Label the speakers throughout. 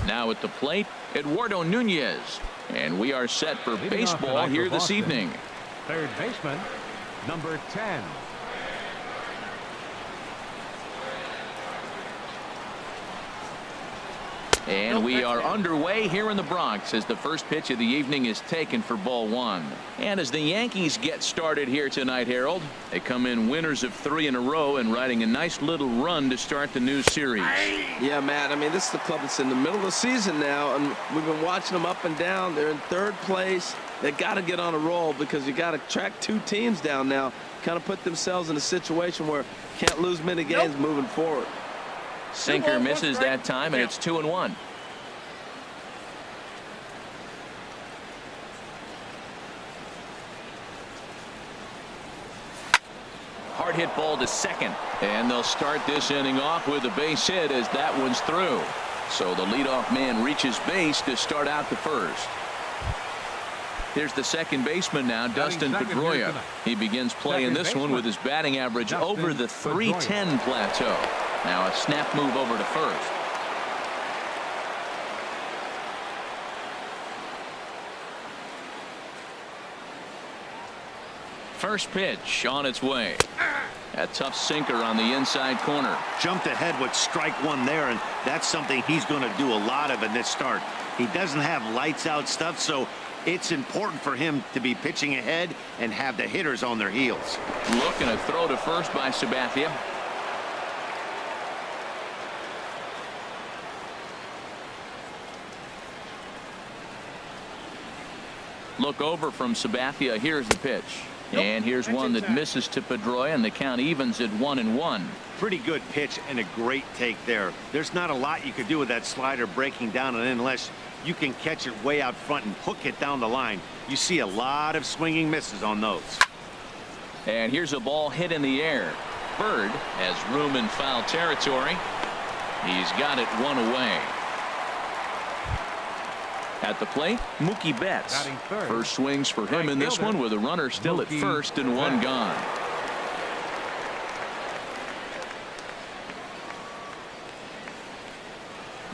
Speaker 1: Now at the plate, Eduardo Nunez. And we are set for baseball here this evening.
Speaker 2: Third baseman, number 10.
Speaker 1: And we are underway here in the Bronx as the first pitch of the evening is taken for ball one. And as the Yankees get started here tonight, Harold, they come in winners of 3 in a row and riding a nice little run to start the new series.
Speaker 3: Yeah, Matt, I mean, this is the club that's in the middle of the season now, and we've been watching them up and down. They're in 3rd place. They got to get on a roll because you got to track 2 teams down now, kind of put themselves in a situation where can't lose many games moving forward.
Speaker 1: Sinker misses that time, and it's 2-1. Hard hit ball to second, and they'll start this inning off with a base hit as that one's through. So the leadoff man reaches base to start out the first. Here's the second baseman now, Dustin Pedroia. He begins playing this one with his batting average over the .310 plateau. Now a snap move over to first. First pitch on its way. A tough sinker on the inside corner.
Speaker 4: Jumped ahead with strike one there, and that's something he's going to do a lot of in this start. He doesn't have lights out stuff, so it's important for him to be pitching ahead and have the hitters on their heels.
Speaker 1: Look, and a throw to first by Sabathia. Look over from Sabathia. Here's the pitch. And here's one that misses to Pedroia, and the count evens at 1-1.
Speaker 4: Pretty good pitch and a great take there. There's not a lot you could do with that slider breaking down, and unless you can catch it way out front and hook it down the line, you see a lot of swinging misses on those.
Speaker 1: And here's a ball hit in the air. Bird has room in foul territory. He's got it 1 away. At the plate, Mookie Betts. First swings for him in this one with a runner still at first and 1 gone.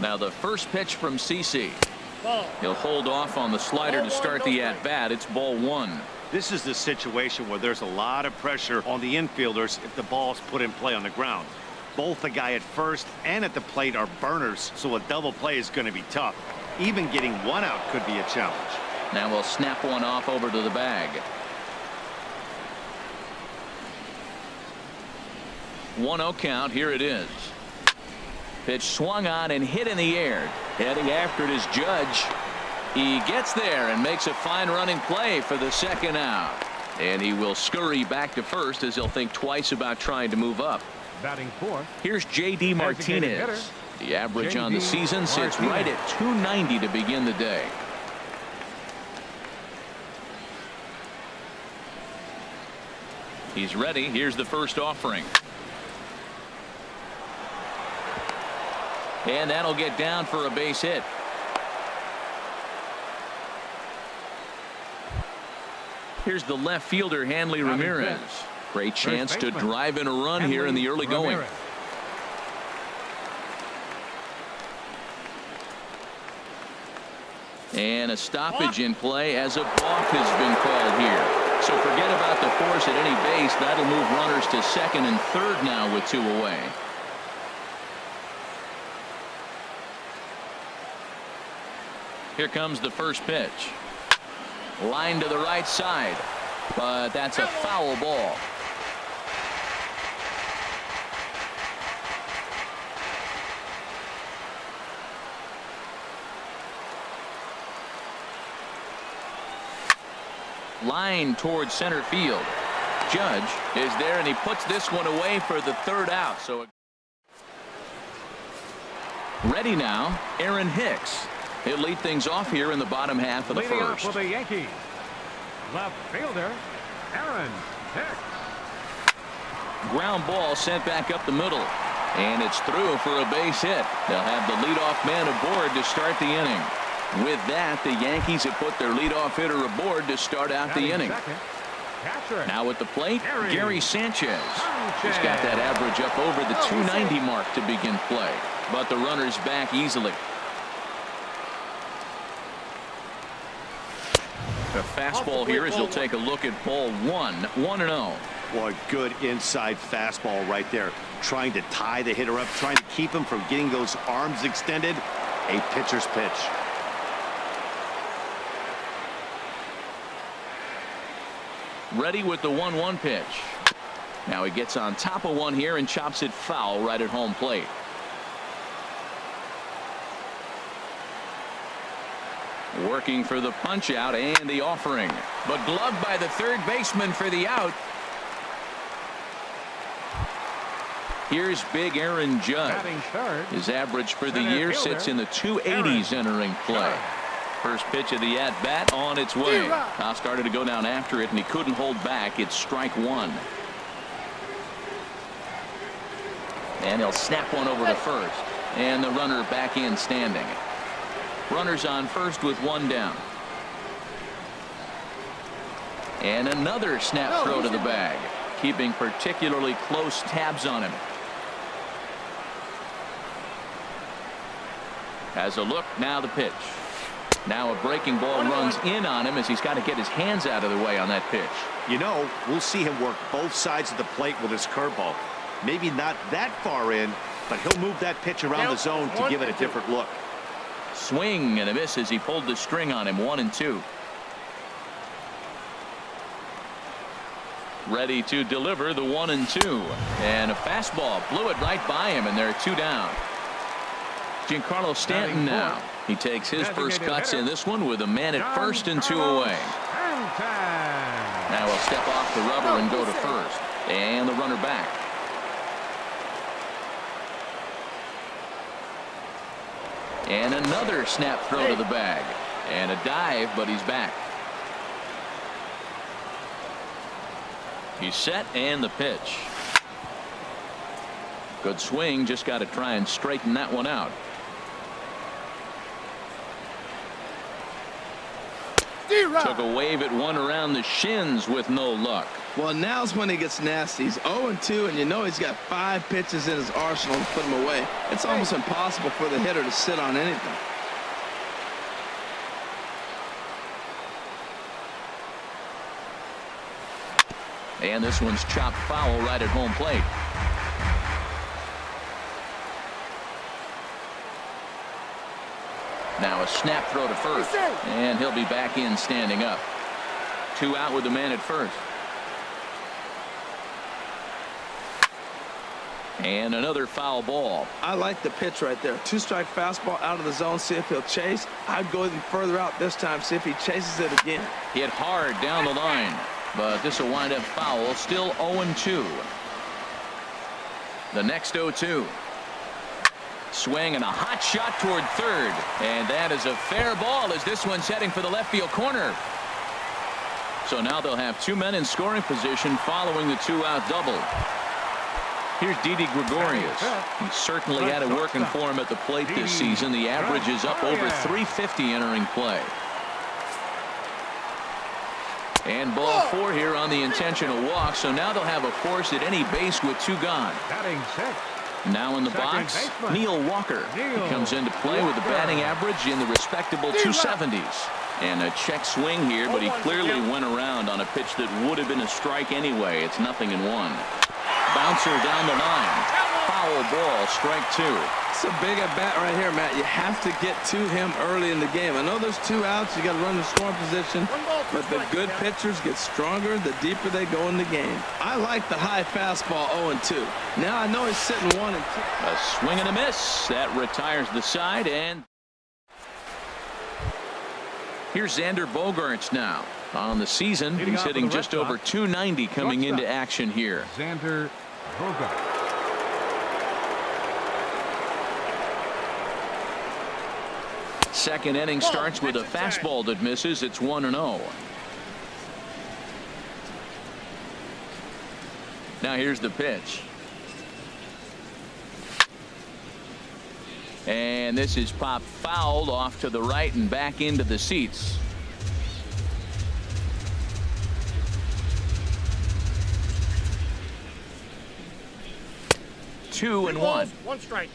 Speaker 1: Now the first pitch from CC. He'll hold off on the slider to start the at-bat. It's ball 1.
Speaker 4: This is the situation where there's a lot of pressure on the infielders if the ball's put in play on the ground. Both the guy at first and at the plate are burners, so a double play is going to be tough. Even getting 1 out could be a challenge.
Speaker 1: Now we'll snap one off over to the bag. 1-0 count. Here it is. Pitch swung on and hit in the air. Heading after it is Judge. He gets there and makes a fine running play for the second out. And he will scurry back to first as he'll think twice about trying to move up.
Speaker 2: Batting fourth.
Speaker 1: Here's J.D. Martinez. The average on the season sits right at .290 to begin the day. He's ready. Here's the first offering. And that'll get down for a base hit. Here's the left fielder, Hanley Ramirez. Great chance to drive in a run here in the early going. And a stoppage in play as a balk has been called here. So forget about the force at any base. That'll move runners to second and third now with 2 away. Here comes the first pitch. Line to the right side, but that's a foul ball. Line towards center field. Judge is there, and he puts this one away for the 3rd out. So ready now, Aaron Hicks. He'll lead things off here in the bottom half of the first.
Speaker 2: For the Yankees, left fielder Aaron Hicks.
Speaker 1: Ground ball sent back up the middle, and it's through for a base hit. They'll have the leadoff man aboard to start the inning. With that, the Yankees have put their leadoff hitter aboard to start out the inning. Now at the plate, Gary Sanchez. He's got that average up over the .290 mark to begin play, but the runner's back easily. The fastball here as he'll take a look at ball one. 1-0.
Speaker 4: Boy, good inside fastball right there. Trying to tie the hitter up, trying to keep him from getting those arms extended. A pitcher's pitch.
Speaker 1: Ready with the 1-1 pitch. Now he gets on top of one here and chops it foul right at home plate. Working for the punch out and the offering, but gloved by the third baseman for the out. Here's big Aaron Judge. His average for the year sits in the 280s entering play. First pitch of the at-bat on its way. Now started to go down after it, and he couldn't hold back. It's strike one. And he'll snap one over to first. And the runner back in standing. Runners on first with one down. And another snap throw to the bag. Keeping particularly close tabs on him. Has a look, now the pitch. Now a breaking ball runs in on him as he's got to get his hands out of the way on that pitch.
Speaker 4: You know, we'll see him work both sides of the plate with his curveball. Maybe not that far in, but he'll move that pitch around the zone to give it a different look.
Speaker 1: Swing and a miss as he pulled the string on him. 1-2. Ready to deliver the 1-2. And a fastball blew it right by him, and there are two down. Giancarlo Stanton now. He takes his first cuts in this one with a man at first and two away. Now he'll step off the rubber and go to first. And the runner back. And another snap throw to the bag. And a dive, but he's back. He's set and the pitch. Good swing, just got to try and straighten that one out. Took a wave at one around the shins with no luck.
Speaker 3: Well, now's when he gets nasty. He's 0-2, and you know he's got 5 pitches in his arsenal to put him away. It's almost impossible for the hitter to sit on anything.
Speaker 1: And this one's chopped foul right at home plate. Now a snap throw to first, and he'll be back in standing up. 2 out with the man at first. And another foul ball.
Speaker 3: I like the pitch right there. 2-strike fastball out of the zone. See if he'll chase. I'd go even further out this time. See if he chases it again.
Speaker 1: Hit hard down the line, but this will wind up foul. Still 0-2. The next 0-2. Swing and a hot shot toward third, and that is a fair ball as this one's heading for the left field corner. So now they'll have 2 men in scoring position following the 2-out double. Here's Didi Gregorius. He certainly had it working for him at the plate this season. The average is up over 350 entering play. And ball 4 here on the intentional walk. So now they'll have a force at any base with 2 gone. Now in the box, Neil Walker. He comes into play with a batting average in the respectable 270s. And a check swing here, but he clearly went around on a pitch that would have been a strike anyway. It's 0-1. Bouncer down the line. Foul ball, strike 2.
Speaker 3: It's a big at bat right here, Matt. You have to get to him early in the game. I know there's 2 outs. You got to run the scoring position, but the good pitchers get stronger the deeper they go in the game. I like the high fastball 0-2. Now I know he's sitting 1-2.
Speaker 1: A swing and a miss. That retires the side, and here's Xander Bogaerts now. On the season, he's hitting just over 290 coming into action here.
Speaker 2: Xander Bogaerts.
Speaker 1: Second inning starts with a fastball that misses. It's 1-0. Now here's the pitch. And this is popped fouled off to the right and back into the seats. Two and one.
Speaker 2: 1 strike.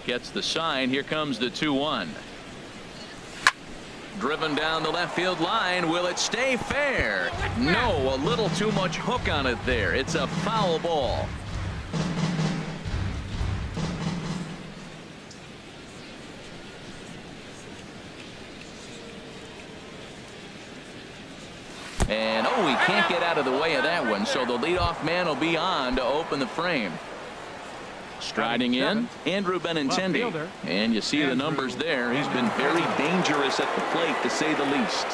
Speaker 1: Gets the sign. Here comes the 2-1. Driven down the left field line. Will it stay fair? No, a little too much hook on it there. It's a foul ball. And oh, he can't get out of the way of that one, so the leadoff man will be on to open the frame. Striding in, Andrew Benintendi. And you see the numbers there. He's been very dangerous at the plate, to say the least.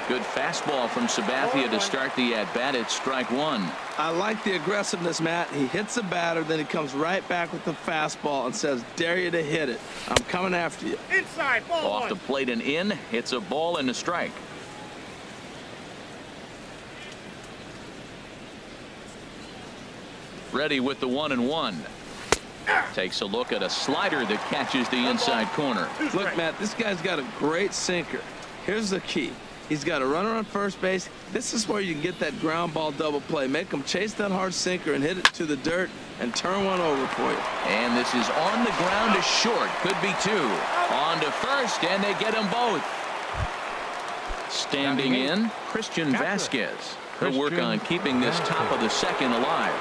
Speaker 1: Good fastball from Sabathia to start the at-bat. It's strike one.
Speaker 3: I like the aggressiveness, Matt. He hits the batter, then he comes right back with the fastball and says, dare you to hit it. I'm coming after you.
Speaker 2: Inside, ball
Speaker 1: Off
Speaker 2: one.
Speaker 1: the plate and in. It's a ball and a strike. Ready with the 1-1. Takes a look at a slider that catches the inside corner.
Speaker 3: Look, Matt, this guy's got a great sinker. Here's the key. He's got a runner on first base. This is where you can get that ground ball double play. Make him chase that hard sinker and hit it to the dirt and turn one over for you.
Speaker 1: And this is on the ground to short. Could be two. On to first, and they get them both. Standing in, Christian Vasquez. He'll work on keeping this top of the second alive.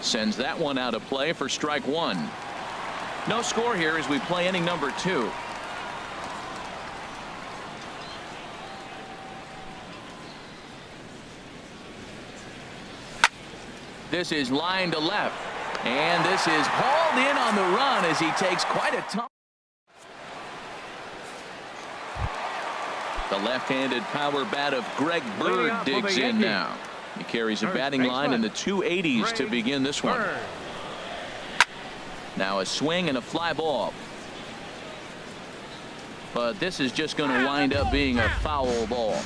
Speaker 1: Sends that one out of play for strike one. No score here as we play inning number 2. This is line to left. And this is hauled in on the run as he takes quite a tumble. The left-handed power bat of Greg Bird digs in now. He carries a batting line in the 280s to begin this one. Now a swing and a fly ball. But this is just going to wind up being a foul ball.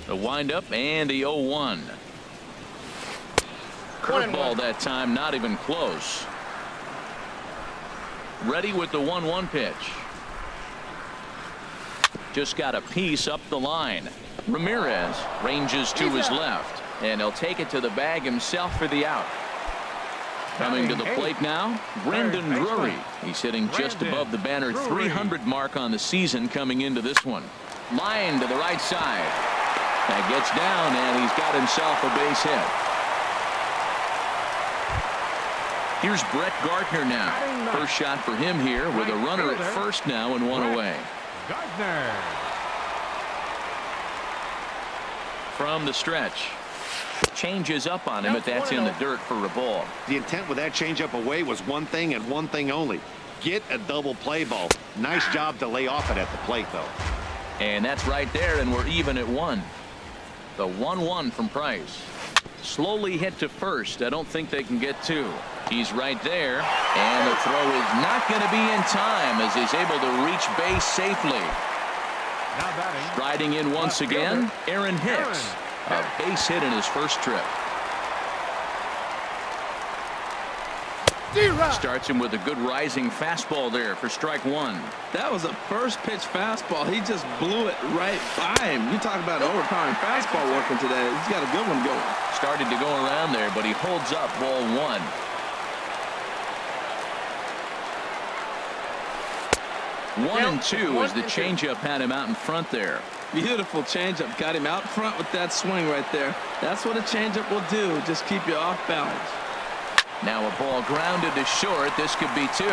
Speaker 1: The windup and the 0-1. Curveball that time, not even close. Ready with the 1-1 pitch. Just got a piece up the line. Ramirez ranges to his left, and he'll take it to the bag himself for the out. Coming to the plate now, Brandon Drury. He's hitting just above the banner 300 mark on the season coming into this one. Line to the right side. That gets down, and he's got himself a base hit. Here's Brett Gardner now. First shot for him here with a runner at first now and one away.
Speaker 2: Gardner.
Speaker 1: From the stretch. Changes up on him, but that's in the dirt for a ball.
Speaker 4: The intent with that changeup away was one thing and one thing only. Get a double play ball. Nice job to lay off it at the plate, though.
Speaker 1: And that's right there, and we're even at 1. The 1-1 from Price. Slowly hit to first. I don't think they can get 2. He's right there, and the throw is not going to be in time as he's able to reach base safely. Striding in once again, Aaron Hicks. A base hit in his first trip. Starts him with a good rising fastball there for strike one.
Speaker 3: That was a first pitch fastball. He just blew it right by him. You talk about overpowering fastball working today. He's got a good one going.
Speaker 1: Started to go around there, but he holds up ball one. One and two as the changeup had him out in front there.
Speaker 3: Beautiful changeup. Got him out front with that swing right there. That's what a changeup will do. Just keep you off balance.
Speaker 1: Now a ball grounded to short. This could be two.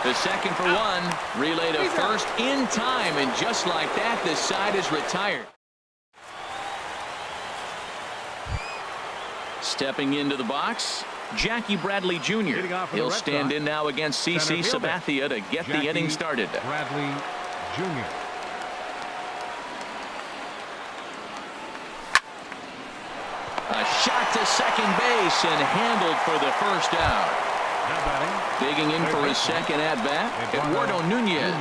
Speaker 1: The second for one. Relay to first in time, and just like that, this side is retired. Stepping into the box, Jackie Bradley Jr. He'll stand in now against CC Sabathia to get the inning started.
Speaker 2: Bradley Jr.
Speaker 1: A shot to second base and handled for the first out. Digging in for his second at-bat, Eduardo Nunez.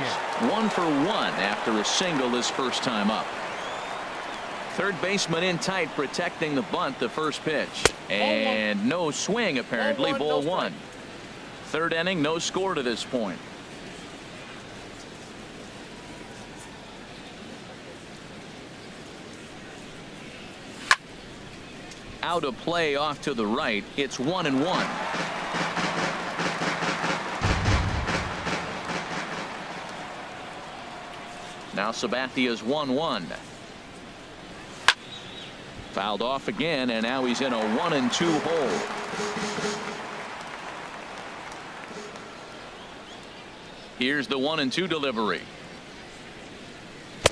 Speaker 1: 1 for 1 after a single his first time up. Third baseman in tight, protecting the bunt the first pitch. And no swing, apparently. Ball one. Third inning, no score to this point. out of play off to the right. It's 1-1. Now Sabathia's 1-1. Fouled off again, and now he's in a 1-2 hole. Here's the 1-2 delivery.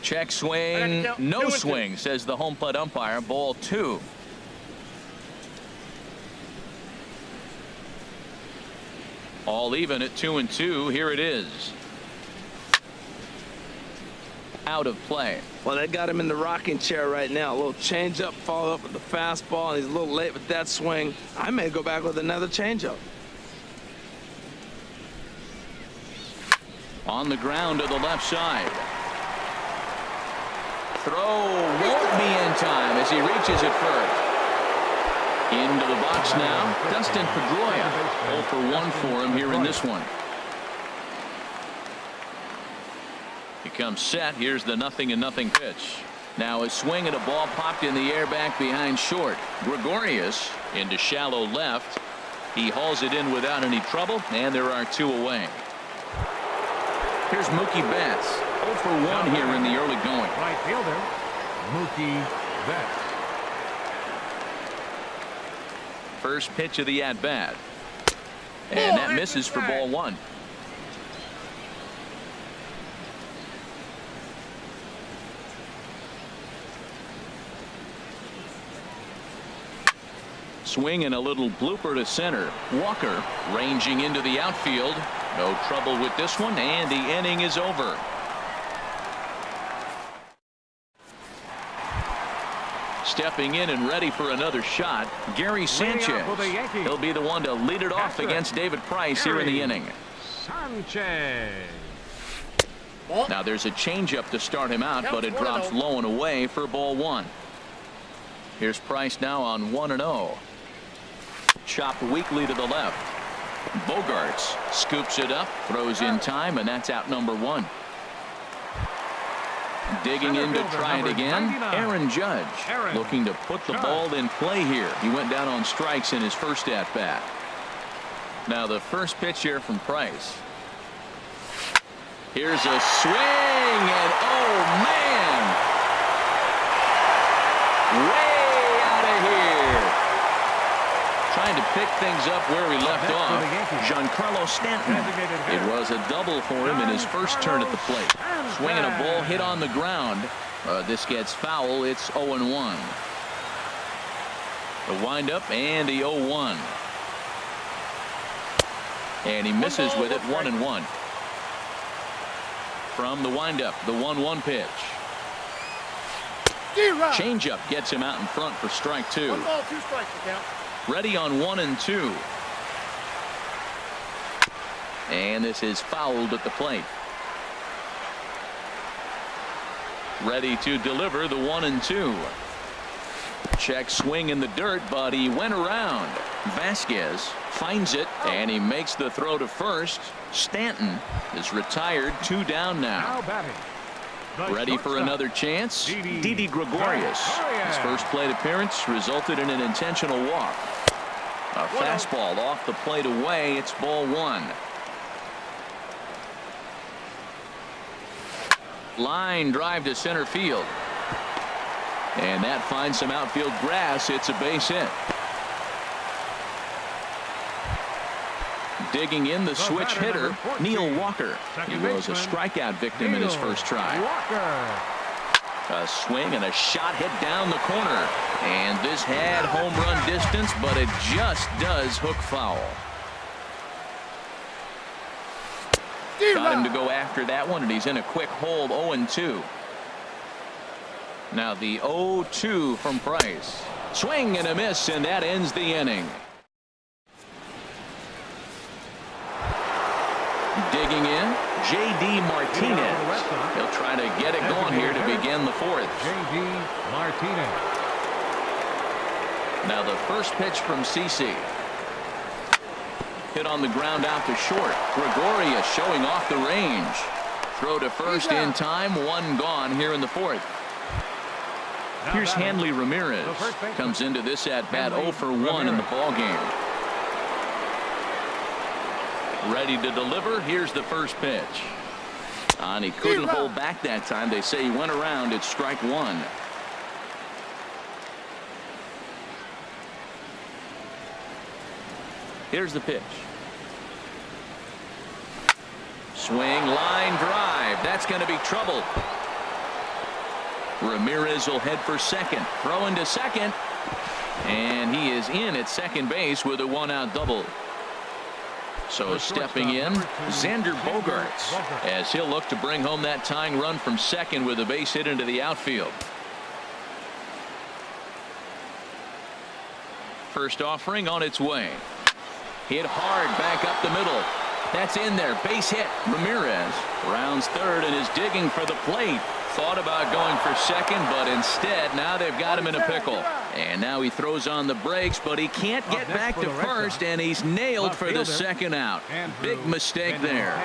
Speaker 1: Check swing, no swing, says the home plate umpire. Ball 2. All even at 2-2. Here it is. Out of play.
Speaker 3: Well, they got him in the rocking chair right now. A little changeup, follow up with the fastball, and he's a little late with that swing. I may go back with another changeup.
Speaker 1: On the ground to the left side. Throw won't be in time as he reaches it first. Into the box now, Dustin Pedroia. 0 for 1 for him here in this one. He comes set. Here's the 0-0 pitch. Now a swing and a ball popped in the air back behind short. Gregorius into shallow left. He hauls it in without any trouble, and there are 2 away. Here's Mookie Betts. 0 for 1 here in the early going.
Speaker 2: Right fielder, Mookie Betts.
Speaker 1: First pitch of the at-bat. And that misses for ball 1. Swing and a little blooper to center. Walker ranging into the outfield. No trouble with this one, and the inning is over. Stepping in and ready for another shot, Gary Sanchez. He'll be the one to lead it off against David Price here in the inning.
Speaker 2: Sanchez.
Speaker 1: Now there's a changeup to start him out, but it drops low and away for ball 1. Here's Price now on 1-0. Chopped weakly to the left. Bogarts scoops it up, throws in time, and that's out number 1. Digging in to try it again, Aaron Judge, looking to put the ball in play here. He went down on strikes in his first at-bat. Now the first pitch here from Price. Here's a swing, and oh man, way out of here. Trying to pick things up where he left off. Giancarlo Stanton. It was a double for him in his first turn at the plate. Swinging a ball hit on the ground. This gets foul. It's 0-1. The windup and the 0-1. And he misses with it. 1-1. From the windup, the 1-1 pitch. Changeup gets him out in front for strike 2.
Speaker 5: 1 ball, 2 strikes to count.
Speaker 1: Ready on 1-2. And this is fouled at the plate. Ready to deliver the 1-2. Check swing in the dirt, but he went around. Vasquez finds it, and he makes the throw to first. Stanton is retired. 2 down now. Ready for another chance. Didi Gregorius. His first plate appearance resulted in an intentional walk. A fastball off the plate away. It's ball 1. Line drive to center field. And that finds some outfield grass. It's a base hit. Digging in the switch hitter, Neil Walker. He was a strikeout victim in his first try. A swing and a shot hit down the corner. And this had home run distance, but it just does hook foul. Got him to go after that one, and he's in a quick hole. 0-2. Now the 0-2 from Price. Swing and a miss, and that ends the inning. Digging in, J.D. Martinez. He'll try to get it going here to begin the 4th.
Speaker 2: J.D. Martinez.
Speaker 1: Now the first pitch from CC. Hit on the ground out to short. Gregorius showing off the range. Throw to first in time. 1 gone here in the 4th. Here's Hanley Ramirez. Comes into this at bat 0 for 1 in the ball game. Ready to deliver. Here's the first pitch. And he couldn't hold back that time. They say he went around. It's strike one. Here's the pitch. Swing, line drive. That's going to be trouble. Ramirez will head for second. Throwing to second. And he is in at second base with a one-out double. So stepping in, Xander Bogaerts, as he'll look to bring home that tying run from second with a base hit into the outfield. First offering on its way. Hit hard back up the middle. That's in there. Base hit. Ramirez rounds third and is digging for the plate. Thought about going for second, but instead now they've got him in a pickle. And now he throws on the brakes, but he can't get back to first, and he's nailed for the second out. Big mistake there.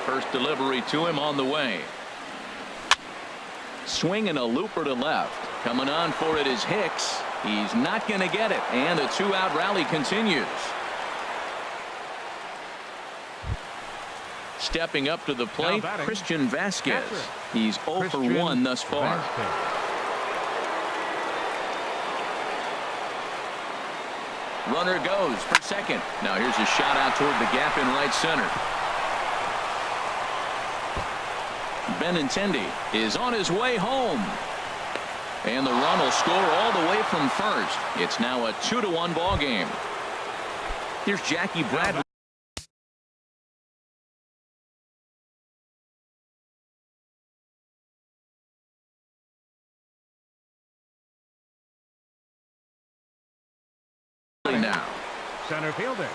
Speaker 1: First delivery to him on the way. Swinging a looper to left. Coming on for it is Hicks. He's not going to get it, and the two-out rally continues. Stepping up to the plate, Christian Vasquez. He's 0 for 1 thus far. Runner goes for second. Now here's a shot out toward the gap in right center. Benintendi is on his way home. And the run will score all the way from first. It's now a 2-1 ball game. Here's Jackie Bradley. Now
Speaker 2: Center fielder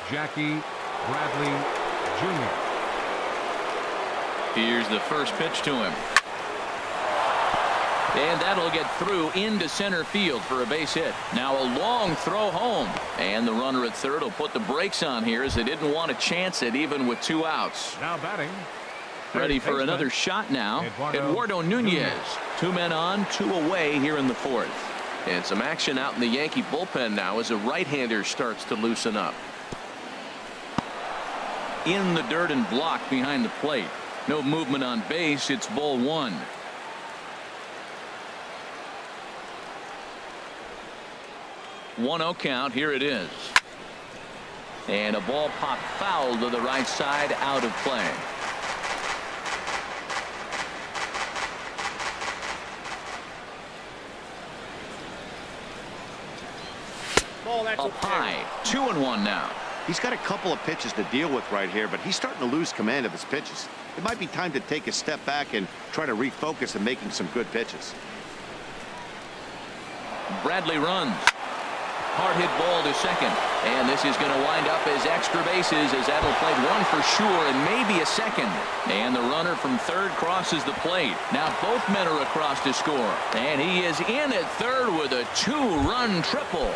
Speaker 2: Jackie Bradley Jr.
Speaker 1: Here's the first pitch to him. And that'll get through into center field for a base hit. Now a long throw home. And the runner at third will put the brakes on here as they didn't want to chance it even with 2 outs.
Speaker 2: Now batting.
Speaker 1: Ready for another shot now. Eduardo Nunez. 2 men on, 2 away here in the 4th. And some action out in the Yankee bullpen now as a right-hander starts to loosen up. In the dirt and blocked behind the plate. No movement on base. It's ball 1. 1-0 count. Here it is. And a ball popped foul to the right side, out of play. Up high. 2-1 now.
Speaker 4: He's got a couple of pitches to deal with right here, but he's starting to lose command of his pitches. It might be time to take a step back and try to refocus on making some good pitches.
Speaker 1: Bradley runs. Hard hit ball to second. And this is going to wind up as extra bases as that'll play 1 for sure and maybe a second. And the runner from third crosses the plate. Now both men are across to score. And he is in at third with a 2-run triple.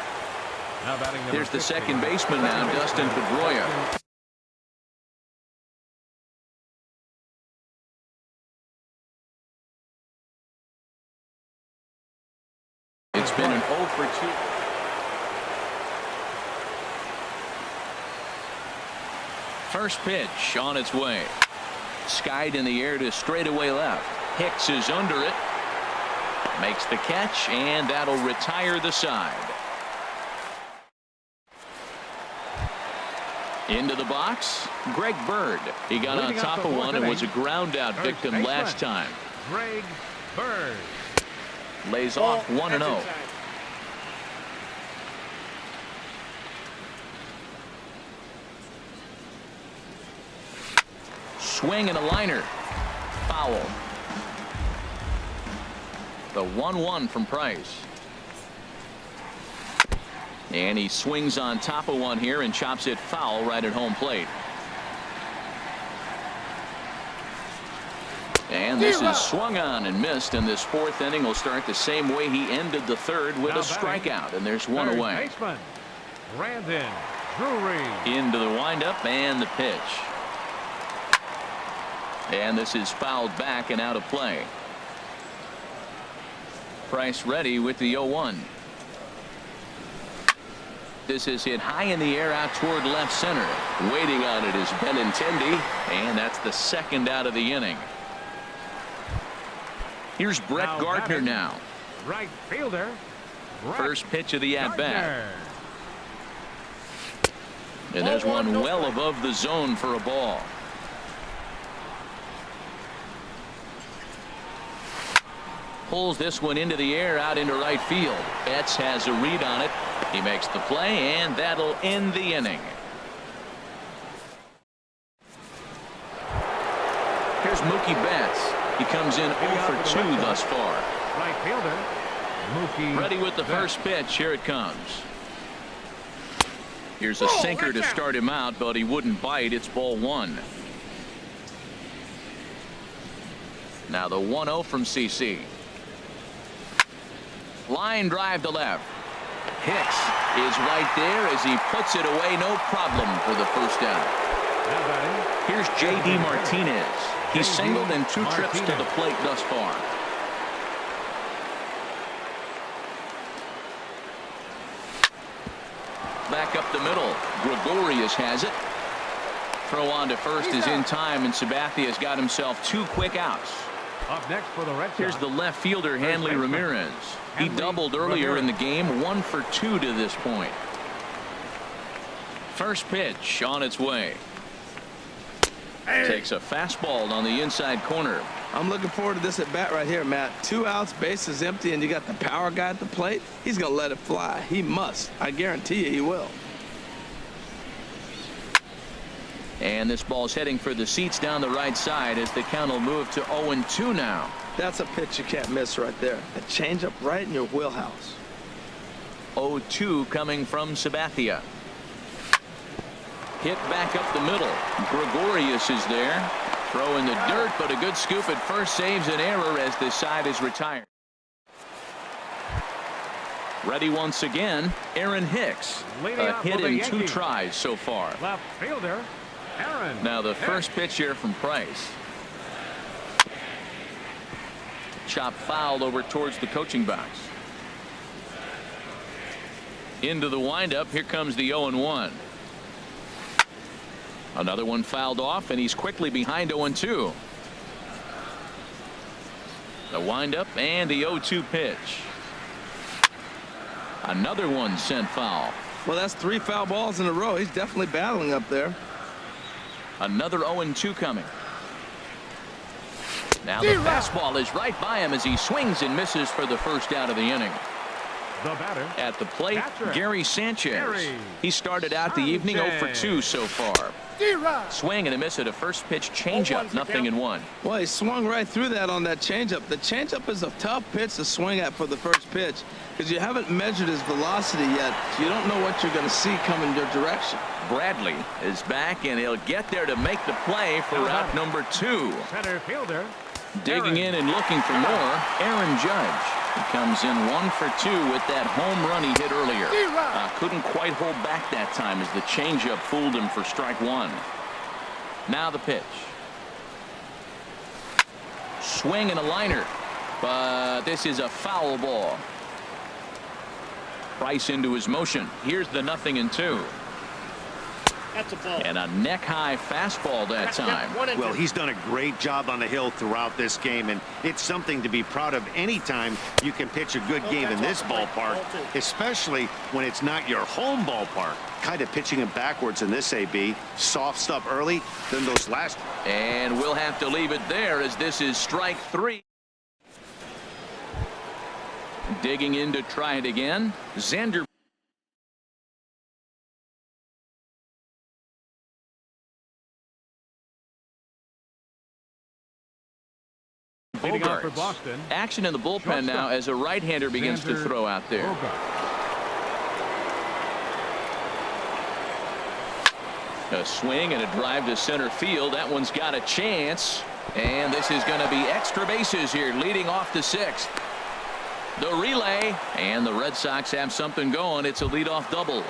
Speaker 1: Here's the second baseman now, Dustin Pedroia. It's been an 0 for 2. First pitch on its way. Skied in the air to straightaway left. Hicks is under it. Makes the catch, and that'll retire the side. Into the box, Greg Bird. He got on top of one and was a ground out victim last time.
Speaker 2: Greg Bird
Speaker 1: lays off 1-0. Swing and a liner. Foul. The 1-1 from Price. And he swings on top of one here and chops it foul right at home plate. And this is swung on and missed, and this 4th inning will start the same way he ended the 3rd with a strikeout, and there's 1 away.
Speaker 2: Baseman, Brandon Drury.
Speaker 1: Into the windup and the pitch. And this is fouled back and out of play. Price ready with the 0-1. This is hit high in the air out toward left center. Waiting on it is Benintendi, and that's the second out of the inning. Here's Brett Gardner now.
Speaker 2: Right fielder.
Speaker 1: First pitch of the at-bat. And there's one well above the zone for a ball. Pulls this one into the air out into right field. Betts has a read on it. He makes the play, and that'll end the inning. Here's Mookie Betts. He comes in 0 for 2 thus far.
Speaker 2: Right fielder. Mookie
Speaker 1: ready with the first pitch. Here it comes. Here's a sinker to start him out, but he wouldn't bite. It's ball 1. Now the 1-0 from CC. Line drive to left. Hicks is right there as he puts it away. No problem for the first out. Here's J.D. Martinez. He's singled in 2 trips to the plate thus far. Back up the middle. Gregorius has it. Throw on to first is in time, and Sabathia's got himself 2 quick outs.
Speaker 2: Up next for the Red Sox.
Speaker 1: Here's the left fielder, Hanley Ramirez. He doubled earlier in the game, 1 for 2 to this point. First pitch on its way. Takes a fastball on the inside corner.
Speaker 3: I'm looking forward to this at bat right here, Matt. 2 outs, base is empty, and you got the power guy at the plate. He's going to let it fly. He must. I guarantee you he will.
Speaker 1: And this ball's heading for the seats down the right side as the count will move to 0-2 now.
Speaker 3: That's a pitch you can't miss right there. A changeup right in your wheelhouse.
Speaker 1: 0-2 coming from Sabathia. Hit back up the middle. Gregorius is there. Throw in the dirt, but a good scoop at first saves an error as this side is retired. Ready once again, Aaron Hicks. A hit in 2 tries so far.
Speaker 2: Left fielder, Aaron.
Speaker 1: Now the first pitch here from Price. Chop fouled over towards the coaching box. Into the windup. Here comes the 0-1. Another one fouled off, and he's quickly behind 0-2. The windup and the 0-2 pitch. Another one sent foul.
Speaker 3: Well, that's 3 foul balls in a row. He's definitely battling up there.
Speaker 1: Another 0-2 coming. Now the fastball is right by him as he swings and misses for the first out of the inning.
Speaker 2: The batter
Speaker 1: at the plate, Gary Sanchez.
Speaker 2: Gary
Speaker 1: He started out the evening 0 for 2 so far. Swing and a miss at a first pitch changeup, 0-1.
Speaker 3: Well, he swung right through that on that changeup. The changeup is a tough pitch to swing at for the first pitch because you haven't measured his velocity yet. So you don't know what you're going to see coming your direction.
Speaker 1: Bradley is back, and he'll get there to make the play for out number 2.
Speaker 2: Center fielder.
Speaker 1: Digging in and looking for more, Aaron Judge. He comes in 1 for 2 with that home run he hit earlier. Couldn't quite hold back that time as the changeup fooled him for strike 1. Now the pitch. Swing and a liner, but this is a foul ball. Price into his motion. Here's the 0-2.
Speaker 5: That's a ball.
Speaker 1: And a neck-high fastball that time.
Speaker 4: Well, he's done a great job on the hill throughout this game, and it's something to be proud of anytime you can pitch a good game in this ballpark, especially when it's not your home ballpark. Kind of pitching him backwards in this AB. Soft stuff early, then those last.
Speaker 1: And we'll have to leave it there as this is strike 3. Digging in to try it again. Xander.
Speaker 2: For Boston.
Speaker 1: Action in the bullpen now as a right-hander begins to throw out there. A swing and a drive to center field. That one's got a chance. And this is going to be extra bases here, leading off the 6th. The relay, and the Red Sox have something going. It's a leadoff double.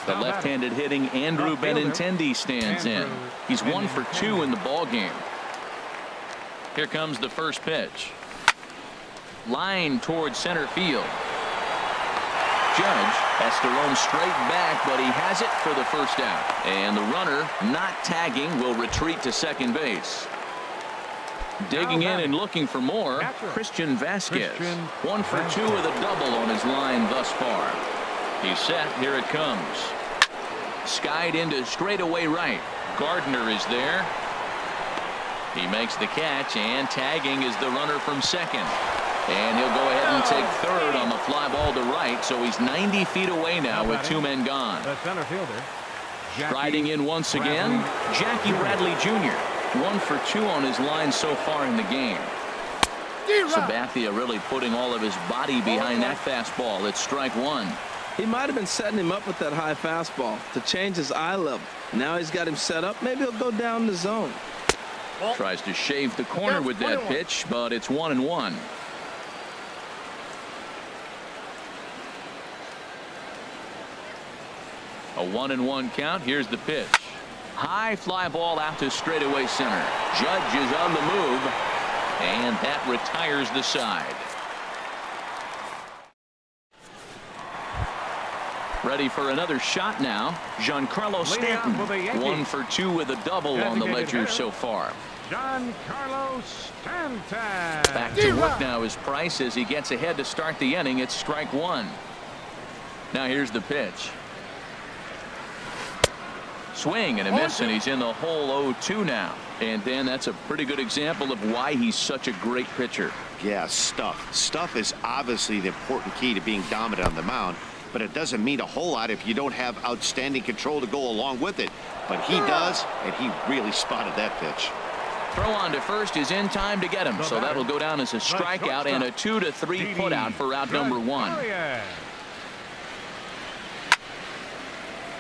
Speaker 1: The left-handed hitting Andrew Benintendi stands in. He's 1 for 2 in the ball game. Here comes the first pitch. Line towards center field. Judge has to roam straight back, but he has it for the first out. And the runner, not tagging, will retreat to second base. Digging in and looking for more, Christian Vasquez. 1 for 2 with a double on his line thus far. He's set. Here it comes. Skied into straightaway right. Gardner is there. He makes the catch, and tagging is the runner from second. And he'll go ahead and take third on the fly ball to right, so he's 90 feet away now with 2 men gone.
Speaker 2: The center fielder.
Speaker 1: Striding in once again, Jackie Bradley Jr. 1 for 2 on his line so far in the game. Sabathia really putting all of his body behind that fastball. It's strike 1.
Speaker 3: He might have been setting him up with that high fastball to change his eye level. Now he's got him set up. Maybe he'll go down the zone.
Speaker 1: Tries to shave the corner with that pitch, but it's 1-1. A 1-1 count. Here's the pitch. High fly ball out to straightaway center. Judge is on the move, and that retires the side. Ready for another shot now. Giancarlo Stanton. 1 for 2 with a double on the ledger so far.
Speaker 2: Giancarlo Stanton.
Speaker 1: Back to work now is Price as he gets ahead to start the inning. It's strike 1. Now here's the pitch. Swing and a miss, and he's in the hole 0-2 now. And Dan, that's a pretty good example of why he's such a great pitcher.
Speaker 4: Yeah, stuff. Stuff is obviously the important key to being dominant on the mound, but it doesn't mean a whole lot if you don't have outstanding control to go along with it. But he does, and he really spotted that pitch.
Speaker 1: Throw on to first is in time to get him, so that'll go down as a strikeout and a 2-3 putout for out number 1.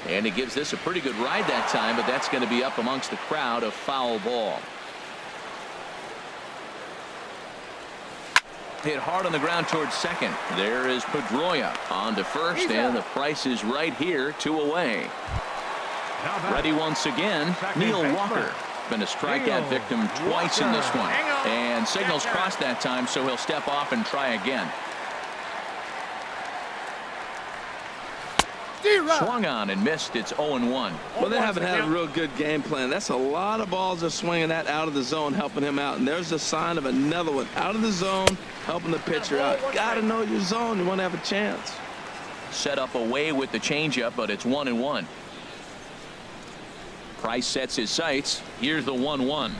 Speaker 1: And he gives this a pretty good ride that time, but that's going to be up amongst the crowd. A foul ball. Hit hard on the ground towards second. There is Pedroia on to first, and the Price is right here, 2 away. Ready once again, Neil Walker. Been a strikeout victim twice in this one. And signals crossed that time, so he'll step off and try again. Swung on and missed. It's 0-1.
Speaker 3: Well, they haven't had a real good game plan. That's a lot of balls they're swinging at out of the zone, helping him out. And there's a sign of another one out of the zone, helping the pitcher out. Got to know your zone. You want to have a chance.
Speaker 1: Set up away with the changeup, but it's 1-1. Price sets his sights. Here's the 1-1.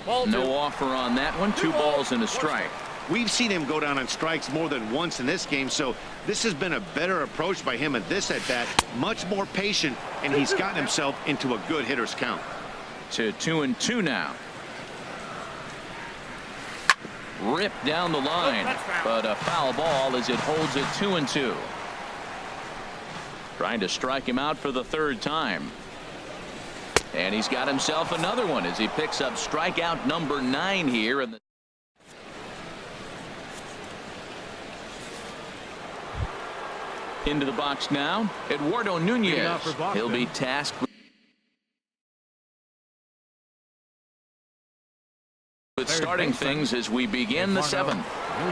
Speaker 1: No offer on that one. 2 balls and a strike.
Speaker 4: We've seen him go down on strikes more than once in this game, so this has been a better approach by him at this at-bat. Much more patient, and he's gotten himself into a good hitter's count.
Speaker 1: To 2-2 now. Ripped down the line, but a foul ball as it holds it 2-2. Trying to strike him out for the 3rd time. And he's got himself another one as he picks up strikeout number 9 here in the into the box now, Eduardo Nunez. He'll be tasked with starting things as we begin the 7th.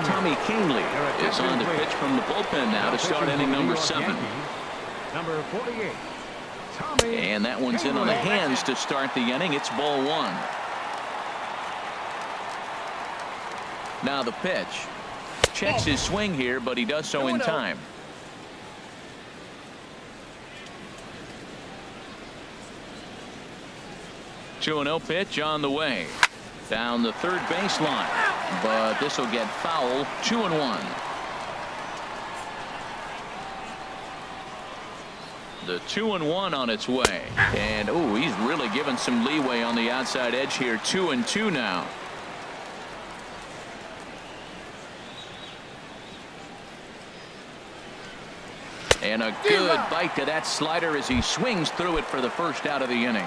Speaker 1: Tommy Kingley is on the pitch from the bullpen now to start inning number 7.
Speaker 2: Number 48.
Speaker 1: And that one's in on the hands to start the inning. It's ball 1. Now the pitch. Checks his swing here, but he does so in time. Two 2-0 pitch on the way. Down the 3rd baseline. But this will get foul. 2-1. The 2-1 on its way. And he's really given some leeway on the outside edge here. 2-2 now. And a good bite to that slider as he swings through it for the first out of the inning.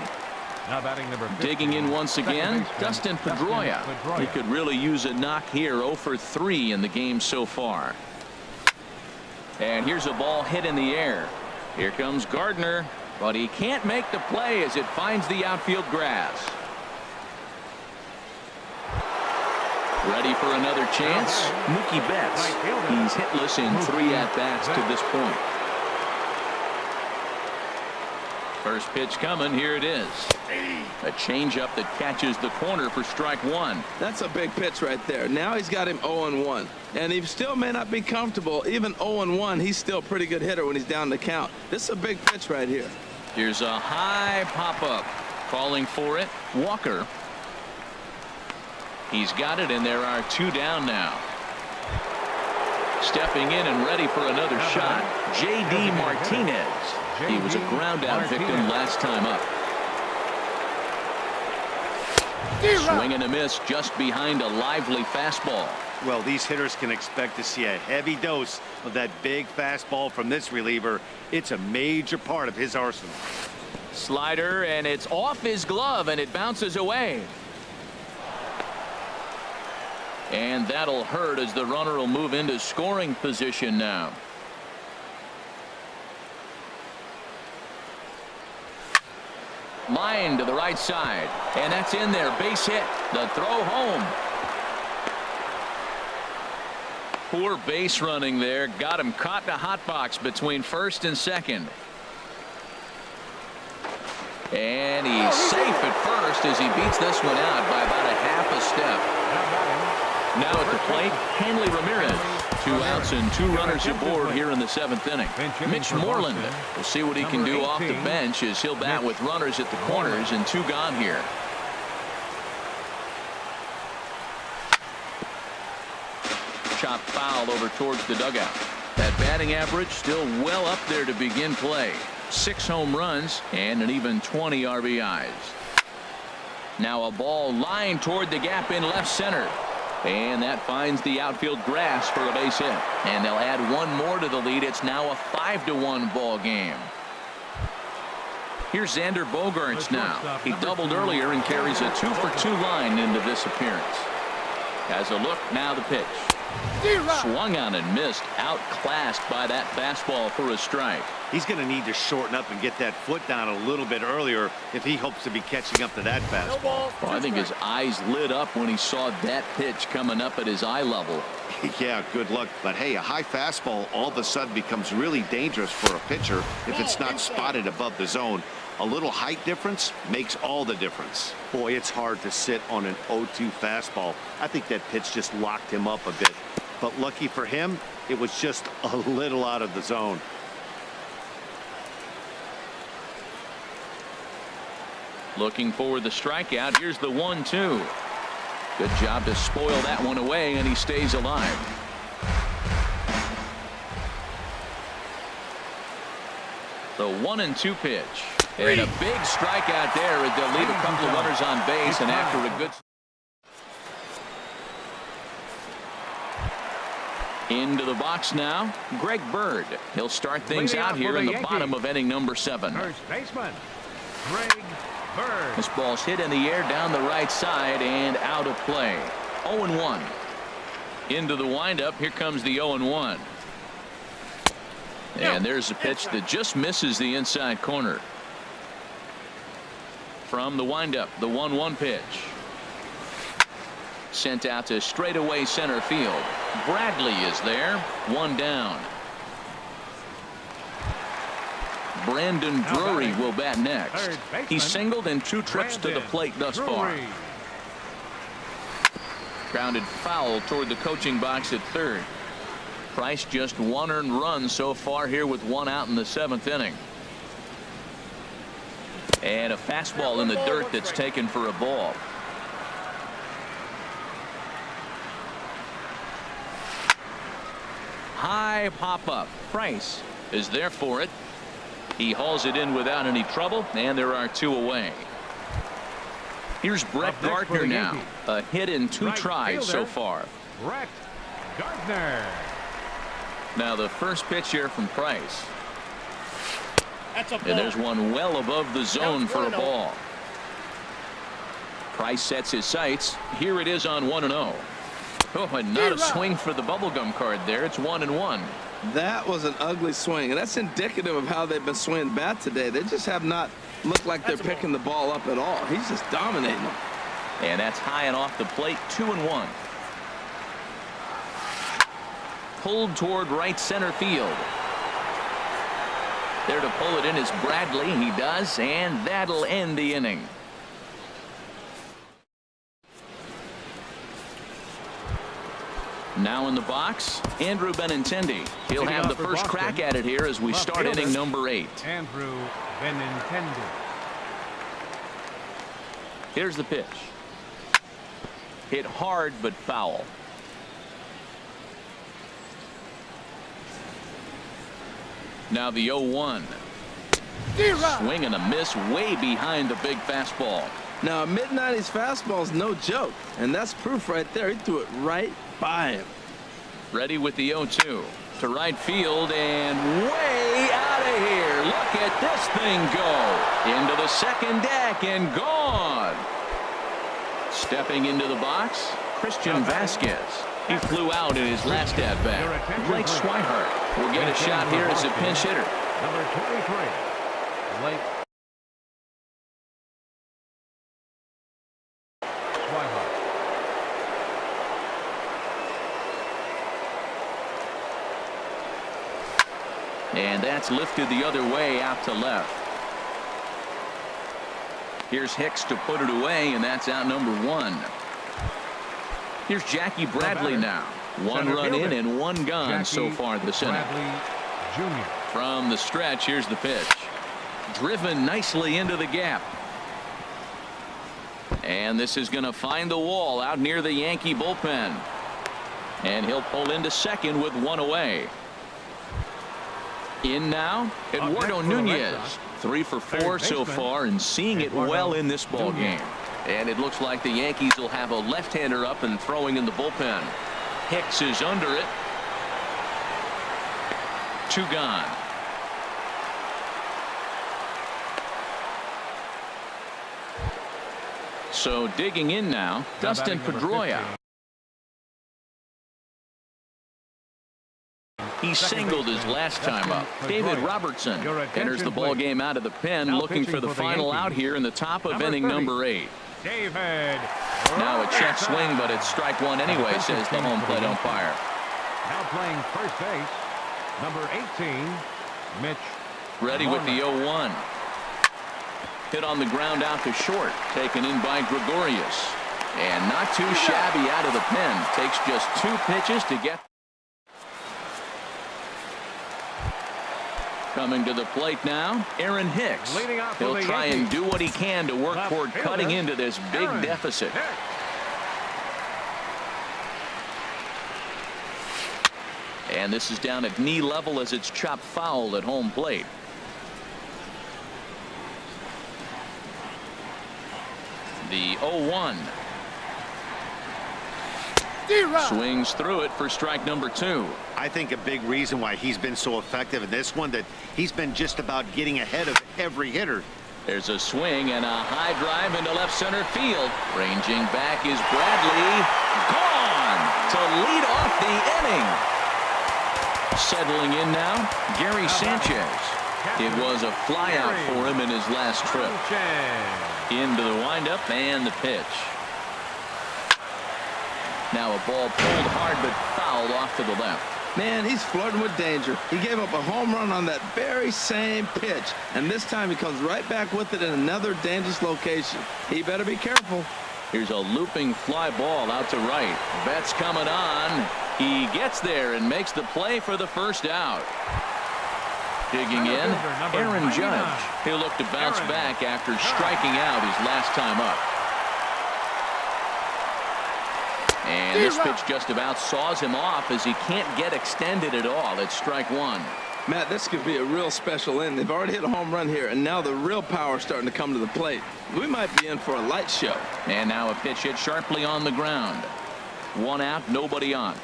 Speaker 2: Now batting number 15,
Speaker 1: digging in once again, Dustin Pedroia. He could really use a knock here. 0 for 3 in the game so far. And here's a ball hit in the air. Here comes Gardner, but he can't make the play as it finds the outfield grass. Ready for another chance? Mookie Betts. He's hitless in 3 at-bats to this point. First pitch coming. Here it is. A changeup that catches the corner for strike 1.
Speaker 3: That's a big pitch right there. Now he's got him 0-1. And he still may not be comfortable. Even 0-1, he's still a pretty good hitter when he's down the count. This is a big pitch right here.
Speaker 1: Here's a high pop-up. Calling for it, Walker. He's got it, and there are 2 down now. Stepping in and ready for another shot, J.D. Martinez. He was a ground-out victim last time up. Swing and a miss just behind a lively fastball.
Speaker 4: Well, these hitters can expect to see a heavy dose of that big fastball from this reliever. It's a major part of his arsenal.
Speaker 1: Slider, and it's off his glove, and it bounces away. And that'll hurt as the runner will move into scoring position now. Line to the right side, and that's in there. Base hit. The throw home. Poor base running there. Got him caught in a hot box between first and second. And he's safe at first as he beats this one out by about a half a step. Now at the plate, Hanley Ramirez. 2 outs and 2 runners aboard here in the 7th inning. Mitch Moreland will see what he can do off the bench as he'll bat with runners at the corners and 2 gone here. Chopped foul over towards the dugout. That batting average still well up there to begin play. 6 home runs and an even 20 RBIs. Now a ball lined toward the gap in left center. And that finds the outfield grass for a base hit. And they'll add 1 more to the lead. It's now a 5-1 ball game. Here's Xander Bogaerts now. He doubled earlier and carries a 2-for-2 line into this appearance. Has a look, now the pitch. Swung on and missed, outclassed by that fastball for a strike.
Speaker 4: He's going to need to shorten up and get that foot down a little bit earlier if he hopes to be catching up to that fastball.
Speaker 1: Well, I think his eyes lit up when he saw that pitch coming up at his eye level.
Speaker 6: Yeah, good luck. But hey, a high fastball all of a sudden becomes really dangerous for a pitcher if it's not spotted above the zone. A little height difference makes all the difference.
Speaker 4: Boy, it's hard to sit on an 0-2 fastball. I think that pitch just locked him up a bit. But lucky for him, it was just a little out of the zone.
Speaker 1: Looking for the strikeout. Here's the 1-2. Good job to spoil that one away, and he stays alive. The 1-2 pitch. And a big strikeout there as they'll leave a couple of runners on base, and after a good. Into the box now, Greg Bird. He'll start things out here in the bottom of inning number 7.
Speaker 2: First baseman, Greg Bird.
Speaker 1: This ball's hit in the air down the right side and out of play. 0-1. Into the windup. Here comes the 0-1. And there's a pitch that just misses the inside corner. From the windup, the 1-1 pitch. Sent out to straightaway center field. Bradley is there. 1 down. Brandon Drury will bat next. He's singled in 2 trips to the plate thus far. Grounded foul toward the coaching box at third. Price just 1 earned run so far here with 1 out in the 7th inning. And a fastball in the dirt that's taken for a ball. High pop up. Price is there for it. He hauls it in without any trouble, and there are 2 away. Here's Brett Gardner now. A hit in 2 tries so far.
Speaker 2: Brett Gardner.
Speaker 1: Now the first pitch here from Price.
Speaker 5: That's a ball.
Speaker 1: And there's one well above the zone for a ball. Price sets his sights. Here it is on 1-0. Oh, and not a swing for the bubblegum card there. It's 1-1.
Speaker 3: That was an ugly swing, and that's indicative of how they've been swinging bat today. They just have not looked like they're picking the ball up at all. He's just dominating them.
Speaker 1: And that's high and off the plate. 2-1. Pulled toward right center field. There to pull it in is Bradley. He does, and that'll end the inning. Now in the box, Andrew Benintendi. He'll have the first crack at it here as we start inning number 8.
Speaker 2: Andrew Benintendi.
Speaker 1: Here's the pitch. Hit hard but foul. Now the 0-1. Swing and a miss way behind the big fastball.
Speaker 3: Now, a mid-90s fastball is no joke, and that's proof right there. He threw it right by him.
Speaker 1: Ready with the 0-2 to right field and way out of here. Look at this thing go into the second deck and gone. Stepping into the box, Christian Vasquez. He flew out in his last at bat. Blake Swihart will get a shot here as a pinch hitter.
Speaker 2: Number 23, Blake Swihart.
Speaker 1: And that's lifted the other way out to left. Here's Hicks to put it away, and that's out number 1. Here's Jackie Bradley now. 1 run in and 1 gone so far this inning.
Speaker 2: Jr.
Speaker 1: From the stretch, here's the pitch. Driven nicely into the gap. And this is going to find the wall out near the Yankee bullpen. And he'll pull into second with 1 away. In now, Eduardo Nunez. 3 for 4 so far and seeing it well in this ball game. And it looks like the Yankees will have a left-hander up and throwing in the bullpen. Hicks is under it. 2 gone. So digging in now, Dustin Pedroia. He singled his last time up. David Robertson enters the ball game out of the pen, looking for the final out here in the top of inning number 8.
Speaker 2: David.
Speaker 1: Now a check swing, but it's strike 1 anyway, says the home plate umpire.
Speaker 2: Now playing first base, number 18, Mitch.
Speaker 1: Ready with the 0-1. Hit on the ground out to short, taken in by Gregorius. And not too shabby out of the pen. Takes just 2 pitches to get. Coming to the plate now, Aaron Hicks. He'll try and do what he can to work toward cutting into this big deficit. And this is down at knee level as it's chopped foul at home plate. The 0-1. Swings through it for strike number 2.
Speaker 4: I think a big reason why he's been so effective in this one, that he's been just about getting ahead of every hitter.
Speaker 1: There's a swing and a high drive into left center field. Ranging back is Bradley. Gone to lead off the inning. Settling in now, Gary Sanchez. It was a fly out for him in his last trip. Into the windup and the pitch. Now a ball pulled hard but fouled off to the left.
Speaker 3: Man, he's flirting with danger. He gave up a home run on that very same pitch, and this time he comes right back with it in another dangerous location. He better be careful.
Speaker 1: Here's a looping fly ball out to right. Betts coming on. He gets there and makes the play for the first out. Digging in, Aaron Judge. He'll look to bounce back after striking out his last time up. And this pitch just about saws him off as he can't get extended at all. It's strike 1.
Speaker 3: Matt, this could be a real special inning. They've already hit a home run here, and now the real power is starting to come to the plate. We might be in for a light show.
Speaker 1: And now a pitch hit sharply on the ground. 1 out, nobody on.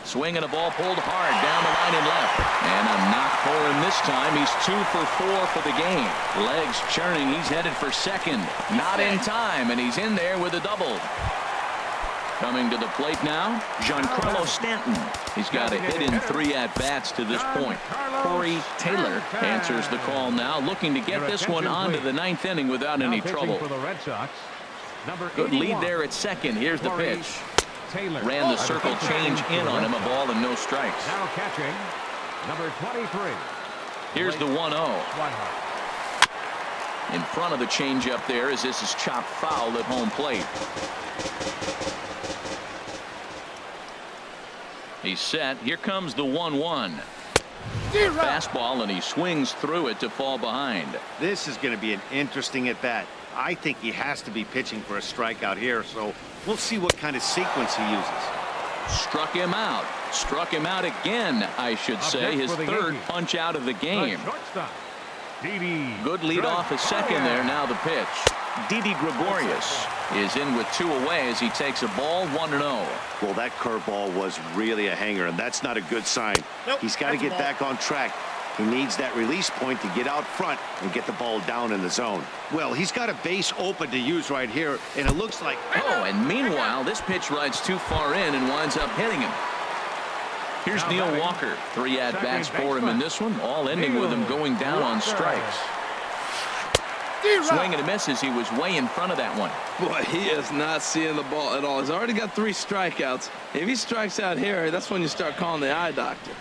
Speaker 1: Swinging a ball pulled hard down the line and left. And a knock for him this time. He's 2 for 4 for the game. Legs churning. He's headed for second. Not in time, and he's in there with a double. Coming to the plate now, Giancarlo Stanton. He's got a hit in 3 at-bats to this point. Corey Taylor answers the call now, looking to get this one on to the 9th inning without any trouble.
Speaker 2: For the Red Sox,
Speaker 1: Good lead there at second. Here's the pitch. Ran the circle change in on him, a ball and no strikes.
Speaker 2: Now catching, number 23.
Speaker 1: Here's the 1-0. In front of the changeup there as this is chopped foul at home plate. He's set. Here comes the 1-1. Fastball, and he swings through it to fall behind.
Speaker 4: This is going to be an interesting at bat. I think he has to be pitching for a strikeout here, so we'll see what kind of sequence he uses.
Speaker 1: Struck him out. Struck him out again, I should say. His third punch out of the game. Good lead off at second there. Now the pitch. Didi Gregorius is in with 2 away as he takes a ball 1-0.
Speaker 6: Well, that curveball was really a hanger, and that's not a good sign. He's got to get back on track. He needs that release point to get out front and get the ball down in the zone. Well, he's got a base open to use right here, and it looks like...
Speaker 1: Oh, and meanwhile, this pitch rides too far in and winds up hitting him. Here's Neil Walker. 3 at-bats for him in this one, all ending with him going down on strikes. Swing and a miss as he was way in front of that one.
Speaker 3: Boy, he is not seeing the ball at all. He's already got 3 strikeouts. If he strikes out here, that's when you start calling the eye doctor.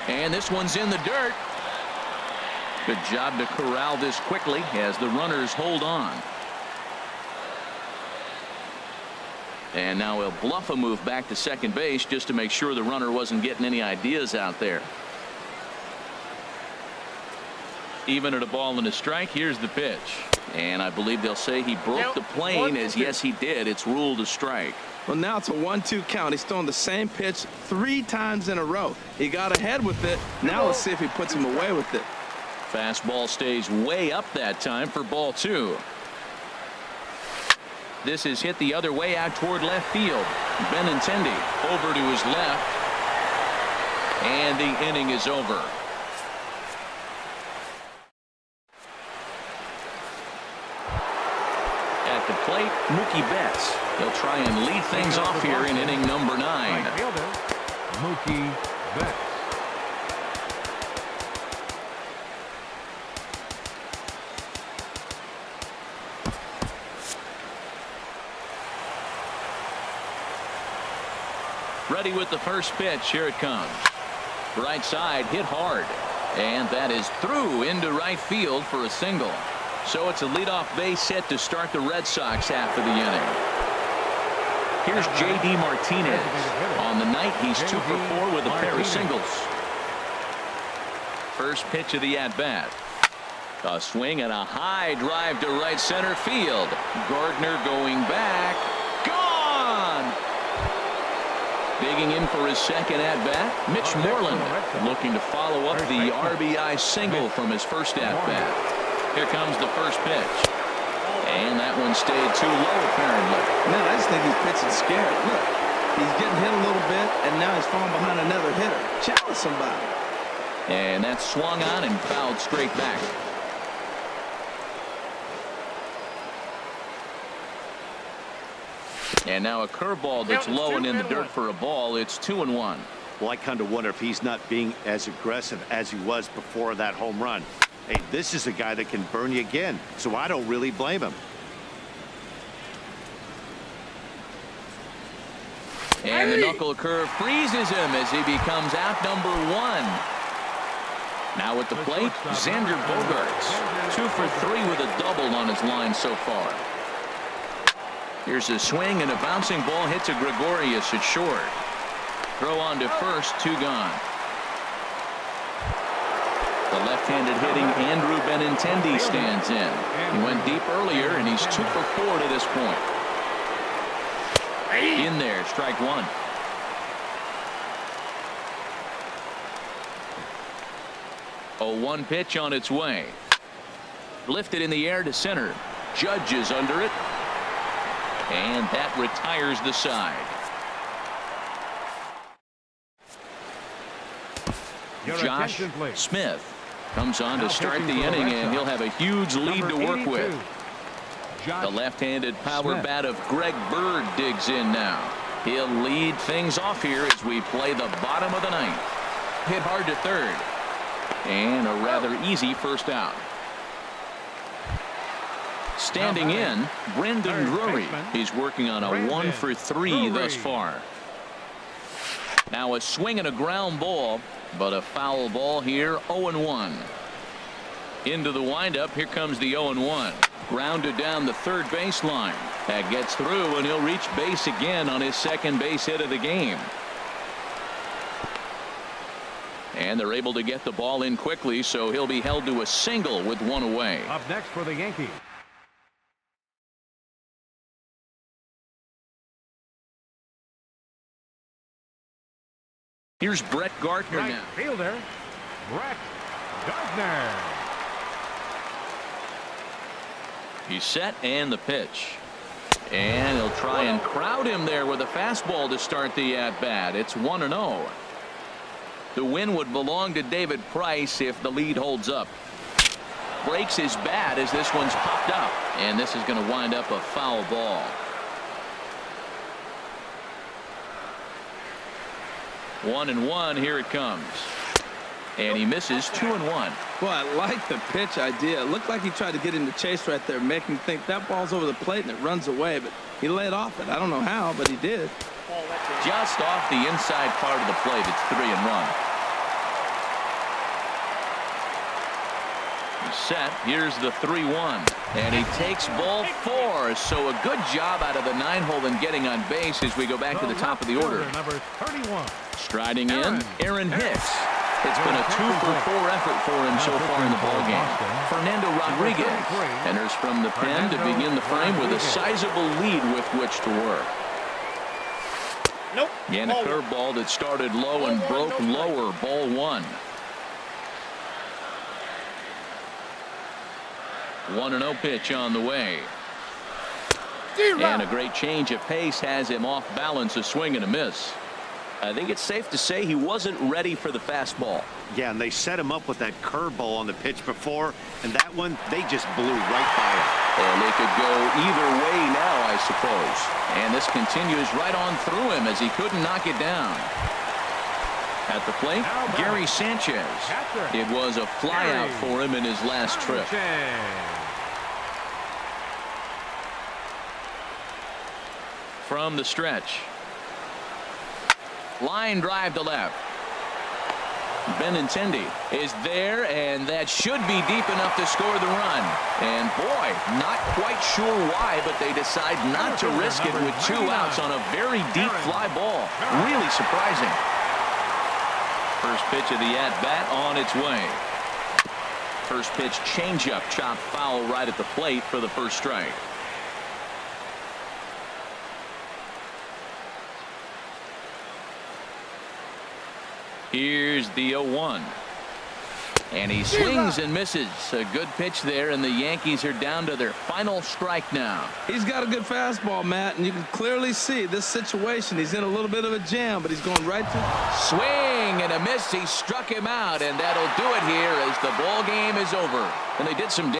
Speaker 1: And this one's in the dirt. Good job to corral this quickly as the runners hold on. And now he'll bluff a move back to second base just to make sure the runner wasn't getting any ideas out there. Even at a ball and a strike, here's the pitch. And I believe they'll say he broke the plane, as yes he did. It's ruled a strike.
Speaker 3: Well, now it's a 1-2 count. He's throwing the same pitch 3 times in a row. He got ahead with it. Now let's see if he puts him away with it.
Speaker 1: Fastball stays way up that time for ball 2. This is hit the other way out toward left field. Benintendi over to his left. And the inning is over. At the plate, Mookie Betts. He'll try and lead things off here in inning number 9.
Speaker 2: Mookie Betts.
Speaker 1: Ready with the first pitch. Here it comes. Right side, hit hard. And that is through into right field for a single. So it's a leadoff base hit to start the Red Sox half of the inning. Here's J.D. Martinez. On the night, he's 2 for 4 with a pair of singles. First pitch of the at-bat. A swing and a high drive to right center field. Gardner going back. Gone! Digging in for his second at-bat, Mitch Moreland looking to follow up the RBI single from his first at-bat. Here comes the first pitch. And that one stayed too low, apparently.
Speaker 3: Man, I just think he's pitching scared. Look, he's getting hit a little bit, and now he's falling behind another hitter. Challenge somebody.
Speaker 1: And that's swung on and fouled straight back. And now a curveball that's low and in the dirt for a ball. It's 2-1.
Speaker 6: Well, I kind of wonder if he's not being as aggressive as he was before that home run. Hey, this is a guy that can burn you again, so I don't really blame him.
Speaker 1: And the knuckle curve freezes him as he becomes out number 1. Now at the plate, Xander Bogaerts. 2 for 3 with a double on his line so far. Here's a swing and a bouncing ball hit to Gregorius at short. Throw on to first, 2 gone. The left-handed hitting Andrew Benintendi stands in. He went deep earlier, and he's 2 for 4 to this point. In there, strike 1. A 1 pitch on its way. Lifted in the air to center. Judge is under it. And that retires the side.
Speaker 2: Your
Speaker 1: Josh
Speaker 2: attention, please.
Speaker 1: Smith comes on
Speaker 2: Now
Speaker 1: to start the
Speaker 2: pitching for the
Speaker 1: inning,
Speaker 2: Red
Speaker 1: and he'll
Speaker 2: Sox,
Speaker 1: have a huge lead to
Speaker 2: number
Speaker 1: work
Speaker 2: 82,
Speaker 1: with.
Speaker 2: Josh
Speaker 1: The left-handed power
Speaker 2: Smith.
Speaker 1: bat of Greg Bird digs in now. He'll lead things off here as we play the bottom of the ninth. Hit hard to third. And a rather easy first out. Standing in, Brendan
Speaker 2: third
Speaker 1: Drury.
Speaker 2: baseman,
Speaker 1: He's working on a
Speaker 2: Brendan
Speaker 1: 1 for 3
Speaker 2: Drury.
Speaker 1: thus far. Now a swing and a ground ball, but a foul ball here, 0-1. Into the windup, here comes the 0-1. Grounded down the third baseline. That gets through, and he'll reach base again on his second base hit of the game. And they're able to get the ball in quickly, so he'll be held to a single with one away.
Speaker 2: Up next for the Yankees.
Speaker 1: Here's Brett Gardner
Speaker 2: Right
Speaker 1: now.
Speaker 2: fielder, Brett Gardner.
Speaker 1: He's set, and the pitch. And he'll try and crowd him there with a fastball to start the at-bat. It's 1-0. The win would belong to David Price if the lead holds up. Breaks his bat as this one's popped up, and this is going to wind up a foul ball. 1-1, here it comes. And he misses 2-1.
Speaker 3: Boy, I like the pitch idea. It looked like he tried to get him to chase right there, make him think that ball's over the plate and it runs away, but he laid off it. I don't know how, but he did.
Speaker 1: Just off the inside part of the plate. It's 3-1. He's set. Here's the 3-1. And he takes ball 4. So a good job out of the 9-hole in getting on base as we go back to the top of the order.
Speaker 2: Fielder, number 31.
Speaker 1: Striding in, Aaron Hicks. It's been a 2-for-4 effort for him so far in the ballgame. Fernando Rodriguez enters from the pen to begin the frame with a sizable lead with which to work.
Speaker 5: Nope.
Speaker 1: And a curveball that started low and broke lower. Ball 1. 1-0 pitch on the way. And a great change of pace has him off balance, a swing and a miss. I think it's safe to say he wasn't ready for the fastball.
Speaker 6: Yeah, and they set him up with that curveball on the pitch before, and that one, they just blew right by it.
Speaker 1: And they could go either way now, I suppose. And this continues right on through him as he couldn't knock it down. At the plate, Gary Sanchez. It was a flyout for him in his last trip. From the stretch. Line drive to left. Benintendi is there, and that should be deep enough to score the run. And boy, not quite sure why, but they decide not to risk it with 2 outs on a very deep fly ball. Really surprising. First pitch of the at-bat on its way. First pitch changeup, chopped foul right at the plate for the first strike. Here's the 0-1. And he swings and misses. A good pitch there, and the Yankees are down to their final strike now.
Speaker 3: He's got a good fastball, Matt, and you can clearly see this situation. He's in a little bit of a jam, but he's going right to
Speaker 1: Swing and a miss. He struck him out, and that'll do it here as the ball game is over. And they did some